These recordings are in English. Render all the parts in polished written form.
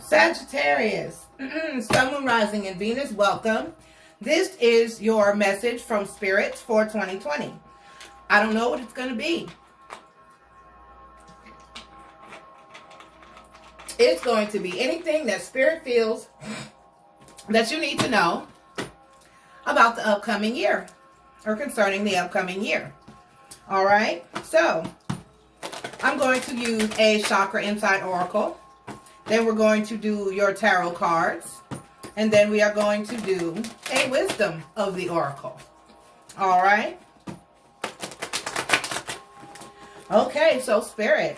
Sagittarius, Sun, Moon, Rising, and Venus, welcome. This is your message from Spirits for 2020. I don't know what it's going to be. It's going to be anything that Spirit feels that you need to know about the upcoming year or concerning the upcoming year. All right, so I'm going to use a Chakra Insight Oracle. Then we're going to do your tarot cards. And then we are going to do a Wisdom of the Oracle. All right. Okay, so Spirit.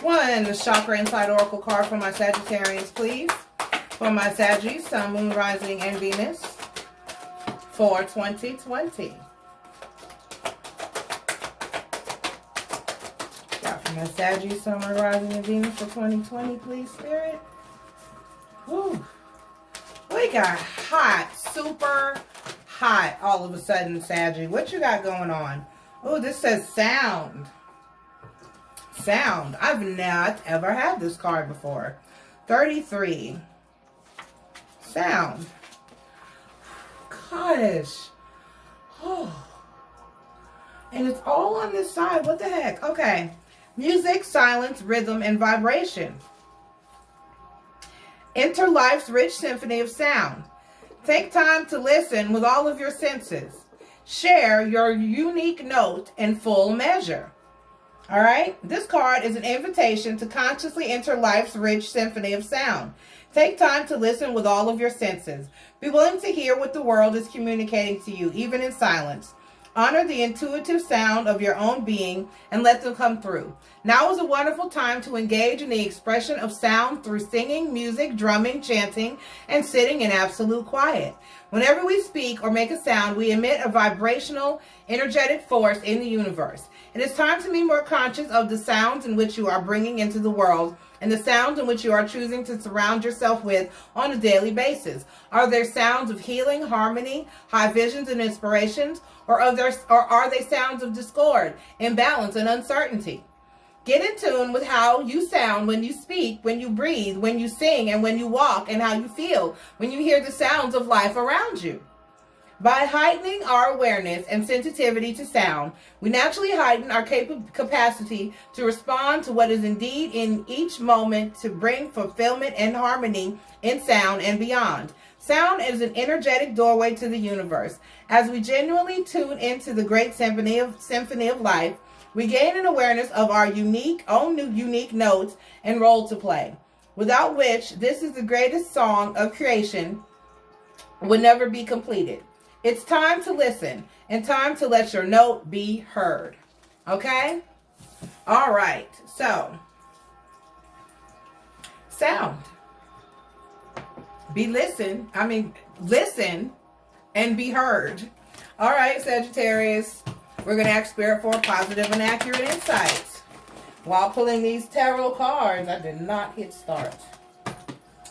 One Chakra Insight Oracle card for my Sagittarians, please. For my Saggies, Sun, Moon, Rising, and Venus for 2020. My Sagittarius, Summer, Rising, and Venus for 2020, please, Spirit. Whew. We got hot, super hot all of a sudden, Saggy. What you got going on? Oh, this says sound. Sound. I've not ever had this card before. 33. Sound. Gosh. Oh. And it's all on this side. What the heck? Okay. Music, silence, rhythm, and vibration. Enter life's rich symphony of sound. Take time to listen with all of your senses. Share your unique note in full measure. All right? This card is an invitation to consciously enter life's rich symphony of sound. Take time to listen with all of your senses. Be willing to hear what the world is communicating to you, even in silence. Honor the intuitive sound of your own being and let them come through. Now is a wonderful time to engage in the expression of sound through singing, music, drumming, chanting, and sitting in absolute quiet. Whenever we speak or make a sound, we emit a vibrational, energetic force in the universe. It is time to be more conscious of the sounds in which you are bringing into the world and the sounds in which you are choosing to surround yourself with on a daily basis. Are there sounds of healing, harmony, high visions, and inspirations? Or are they sounds of discord, imbalance, and uncertainty? Get in tune with how you sound when you speak, when you breathe, when you sing, and when you walk, and how you feel when you hear the sounds of life around you. By heightening our awareness and sensitivity to sound, we naturally heighten our capacity to respond to what is indeed in each moment to bring fulfillment and harmony in sound and beyond. Sound is an energetic doorway to the universe. As we genuinely tune into the great symphony of life, we gain an awareness of our unique notes and role to play, without which this is the greatest song of creation would never be completed. It's time to listen and time to let your note be heard. Okay? All right. So, sound. Listen and be heard. All right, Sagittarius. We're going to ask Spirit for positive and accurate insights. While pulling these tarot cards, I did not hit start.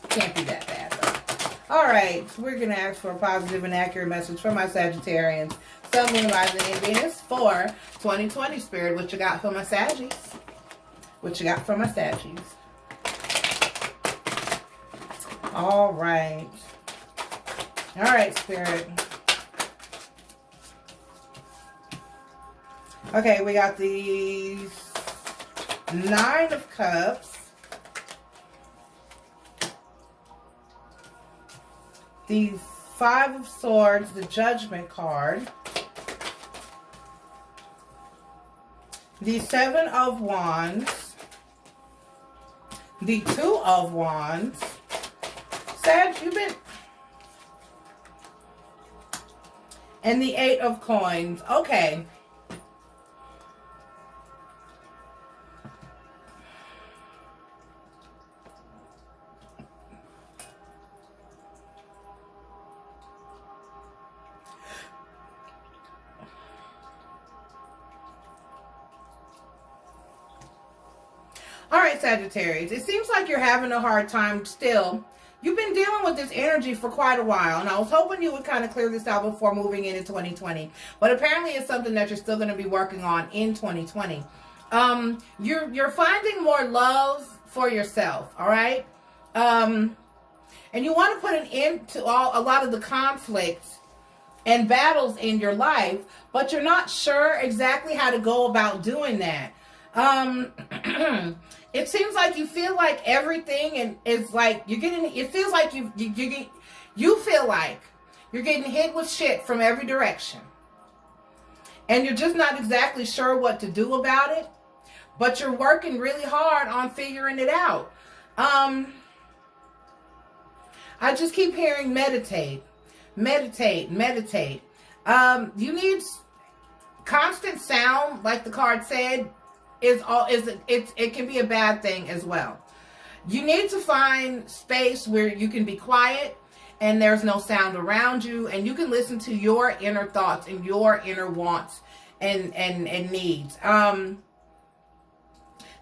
Can't be that bad, though. All right, we're going to ask for a positive and accurate message from my Sagittarians. Sun, Moon, Rising, and Venus for 2020, Spirit. What you got for my Saggies? What you got for my Saggies? All right. All right, Spirit. Okay, we got the 9 of Cups, the 5 of Swords, the Judgment card, the 7 of Wands, the 2 of Wands. Sag, and the 8 of Coins. Okay. All right, Sagittarius, it seems like you're having a hard time still. You've been dealing with this energy for quite a while, and I was hoping you would kind of clear this out before moving into 2020. But apparently it's something that you're still going to be working on in 2020. You're finding more love for yourself, all right? And you want to put an end to a lot of the conflicts and battles in your life, but you're not sure exactly how to go about doing that. It seems like you feel like everything and it's like you're getting, it feels like you feel like you're getting hit with shit from every direction. And you're just not exactly sure what to do about it, but you're working really hard on figuring it out. I just keep hearing meditate, meditate, meditate. You need constant sound, like the card said, it can be a bad thing as well. You need to find space where you can be quiet and there's no sound around you, and you can listen to your inner thoughts and your inner wants and needs.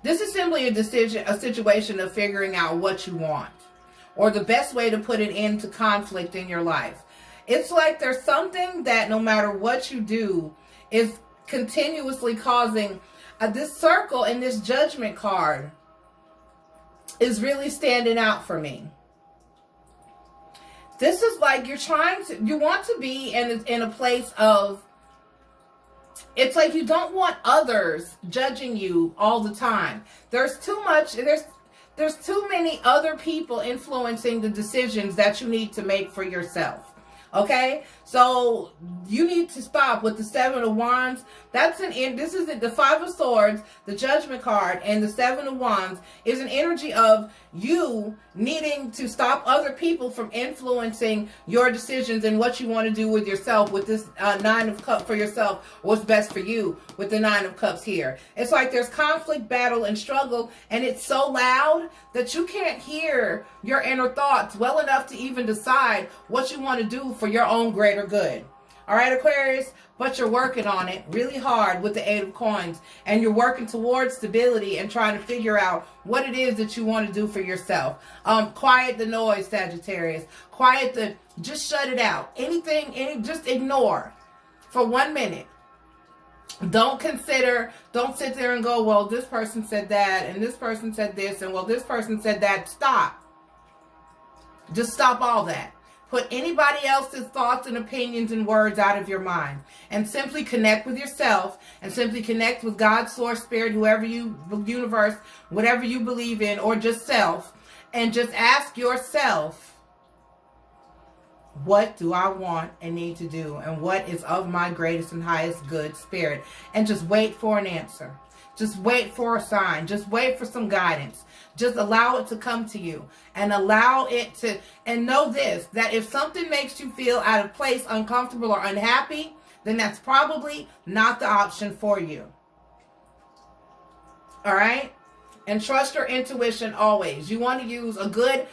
This is simply a situation of figuring out what you want, or the best way to put an end to conflict in your life. It's like there's something that no matter what you do is continuously causing this circle, and this judgment card is really standing out for me. This is like you want to be in a place of, it's like you don't want others judging you all the time. There's too many other people influencing the decisions that you need to make for yourself. Okay, so you need to stop with the 7 of Wands. This is the 5 of Swords, the Judgment card, and the 7 of Wands is an energy of you needing to stop other people from influencing your decisions and what you want to do with yourself. With this 9 of Cups for yourself, what's best for you with the 9 of Cups here. It's like there's conflict, battle, and struggle, and it's so loud that you can't hear your inner thoughts well enough to even decide what you want to do for your own greater good. All right, Aquarius, but you're working on it really hard with the 8 of Coins, and you're working towards stability and trying to figure out what it is that you want to do for yourself. Quiet the noise, Sagittarius. Just shut it out. Just ignore for 1 minute. Don't sit there and go, well, this person said that, and this person said this, and well, this person said that. Stop. Just stop all that. Put anybody else's thoughts and opinions and words out of your mind, and simply connect with yourself, and simply connect with God, Source, Spirit, universe, whatever you believe in, or just self, and just ask yourself, what do I want and need to do, and what is of my greatest and highest good, Spirit? And just wait for an answer. Just wait for a sign. Just wait for some guidance. Just allow it to come to you, and allow it to, and know this, that if something makes you feel out of place, uncomfortable, or unhappy, then that's probably not the option for you. All right? And trust your intuition always. You want to use a good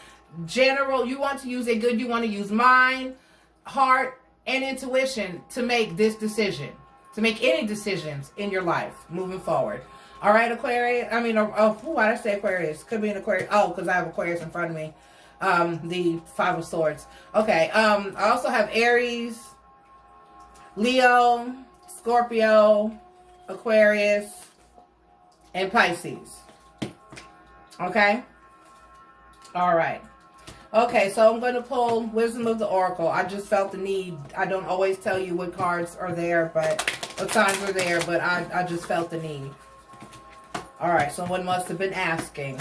you want to use mind, heart, and intuition to make this decision, to make any decisions in your life moving forward. All right, Aquarius. Why did I say Aquarius? Could be an Aquarius. Oh, because I have Aquarius in front of me. The 5 of Swords. Okay. I also have Aries, Leo, Scorpio, Aquarius, and Pisces. Okay. All right. Okay, so I'm going to pull Wisdom of the Oracle. I just felt the need. I don't always tell you what cards are there, but what signs are there, but I just felt the need. All right, someone must have been asking.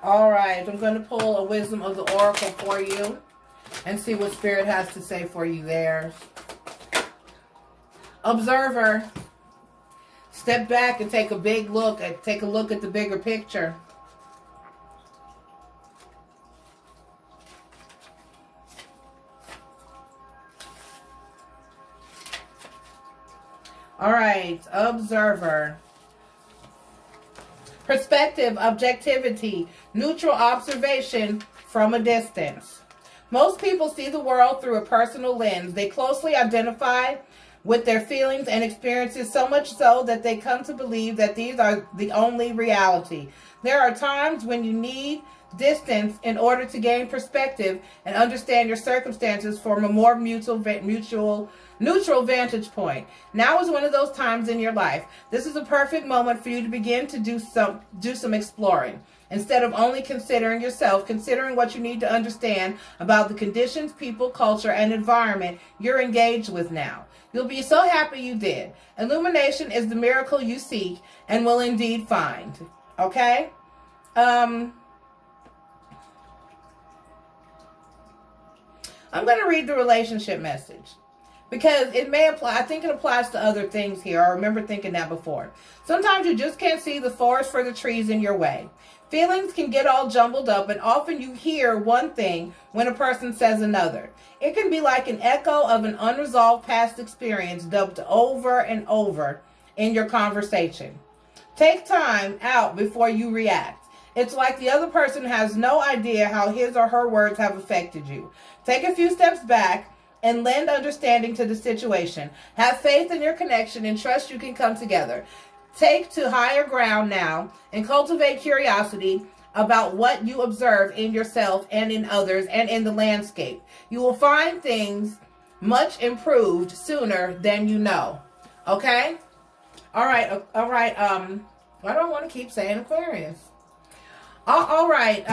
All right, I'm going to pull a Wisdom of the Oracle for you and see what Spirit has to say for you there. Observer. Step back and take a look at the bigger picture. All right, observer. Perspective, objectivity, neutral observation from a distance. Most people see the world through a personal lens. They closely identify with their feelings and experiences, so much so that they come to believe that these are the only reality. There are times when you need distance in order to gain perspective and understand your circumstances from a more neutral vantage point. Now is one of those times in your life. This is a perfect moment for you to begin to do some exploring. Instead of only considering yourself, considering what you need to understand about the conditions, people, culture, and environment you're engaged with now. You'll be so happy you did. Illumination is the miracle you seek and will indeed find. Okay? I'm going to read the relationship message because it may apply. I think it applies to other things here. I remember thinking that before. Sometimes you just can't see the forest for the trees in your way. Feelings can get all jumbled up, and often you hear one thing when a person says another. It can be like an echo of an unresolved past experience dubbed over and over in your conversation. Take time out before you react. It's like the other person has no idea how his or her words have affected you. Take a few steps back and lend understanding to the situation. Have faith in your connection and trust you can come together. Take to higher ground now and cultivate curiosity about what you observe in yourself and in others and in the landscape. You will find things much improved sooner than you know. Okay? All right. Why do I want to keep saying Aquarius? All right,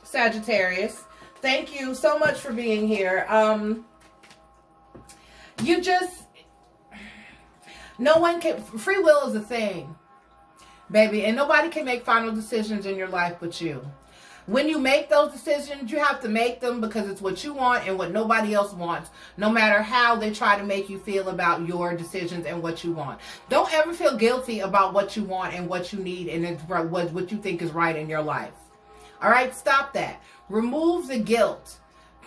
Sagittarius. Thank you so much for being here. No one can, free will is a thing, baby, and nobody can make final decisions in your life but you. When you make those decisions, you have to make them because it's what you want and what nobody else wants, no matter how they try to make you feel about your decisions and what you want. Don't ever feel guilty about what you want and what you need and it's what you think is right in your life. All right, stop that. Remove the guilt.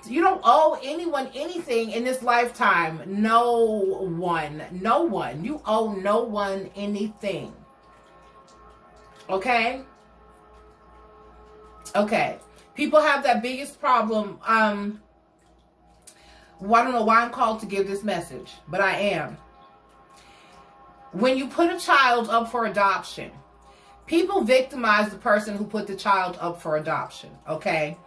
You don't owe anyone anything in this lifetime. No one. You owe no one anything. Okay? Okay. People have that biggest problem. I don't know why I'm called to give this message, but I am. When you put a child up for adoption, people victimize the person who put the child up for adoption. Okay?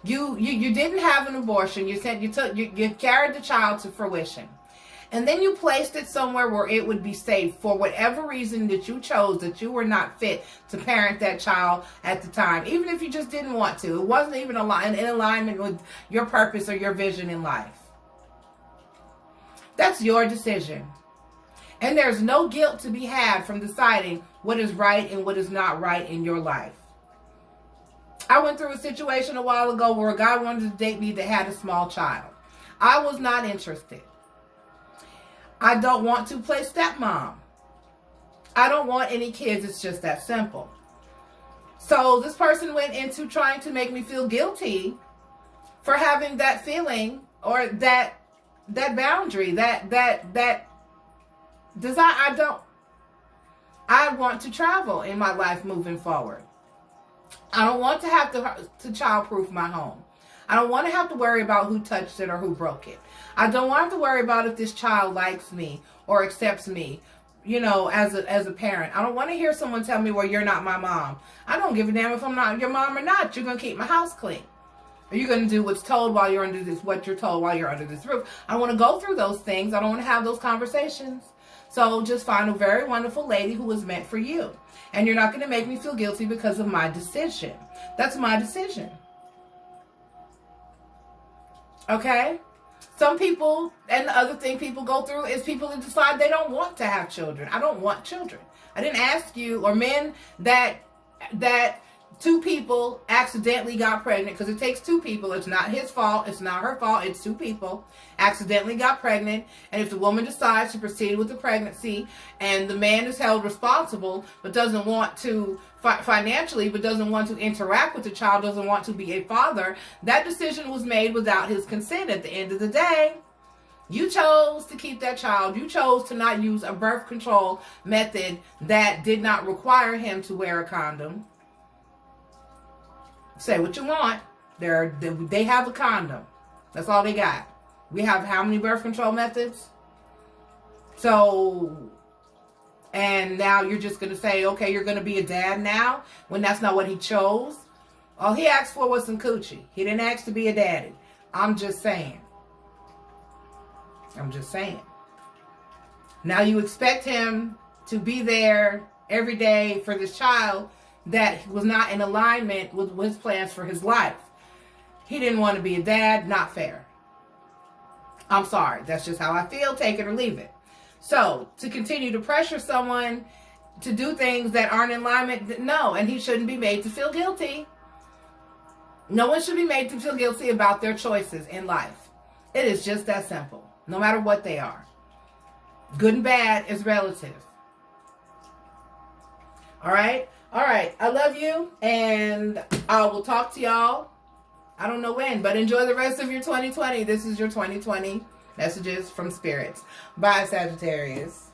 You didn't have an abortion. You carried the child to fruition. And then you placed it somewhere where it would be safe for whatever reason that you chose, that you were not fit to parent that child at the time. Even if you just didn't want to. It wasn't even in alignment with your purpose or your vision in life. That's your decision. And there's no guilt to be had from deciding what is right and what is not right in your life. I went through a situation a while ago where a guy wanted to date me that had a small child. I was not interested. I don't want to play stepmom. I don't want any kids. It's just that simple. So this person went into trying to make me feel guilty for having that feeling or that boundary, that desire. I want to travel in my life moving forward. I don't want to have to childproof my home. I don't want to have to worry about who touched it or who broke it. I don't want to have to worry about if this child likes me or accepts me, as a parent. I don't want to hear someone tell me, well, you're not my mom. I don't give a damn if I'm not your mom or not. You're going to keep my house clean. Are you going to do what's told while you're under this, what you're told while you're under this roof? I don't want to go through those things. I don't want to have those conversations. So just find a very wonderful lady who was meant for you. And you're not going to make me feel guilty because of my decision. That's my decision. Okay? Some people, and the other thing people go through is people that decide they don't want to have children. I don't want children. I didn't ask you, or men that two people accidentally got pregnant, because it takes two people. It's not his fault. It's not her fault. It's two people accidentally got pregnant. And if the woman decides to proceed with the pregnancy and the man is held responsible but doesn't want to financially, but doesn't want to interact with the child, doesn't want to be a father, that decision was made without his consent. At the end of the day, you chose to keep that child. You chose to not use a birth control method that did not require him to wear a condom. Say what you want. They have a condom. That's all they got. We have how many birth control methods? So, and now you're just going to say, okay, you're going to be a dad now, when that's not what he chose. All he asked for was some coochie. He didn't ask to be a daddy. I'm just saying. I'm just saying. Now you expect him to be there every day for this child that was not in alignment with his plans for his life. He didn't want to be a dad. Not fair. I'm sorry. That's just how I feel. Take it or leave it. So, to continue to pressure someone to do things that aren't in alignment, no. And he shouldn't be made to feel guilty. No one should be made to feel guilty about their choices in life. It is just that simple. No matter what they are. Good and bad is relative. All right? All right. I love you. And I will talk to y'all. I don't know when, but enjoy the rest of your 2020. This is your 2020 messages from spirits. Bye, Sagittarius.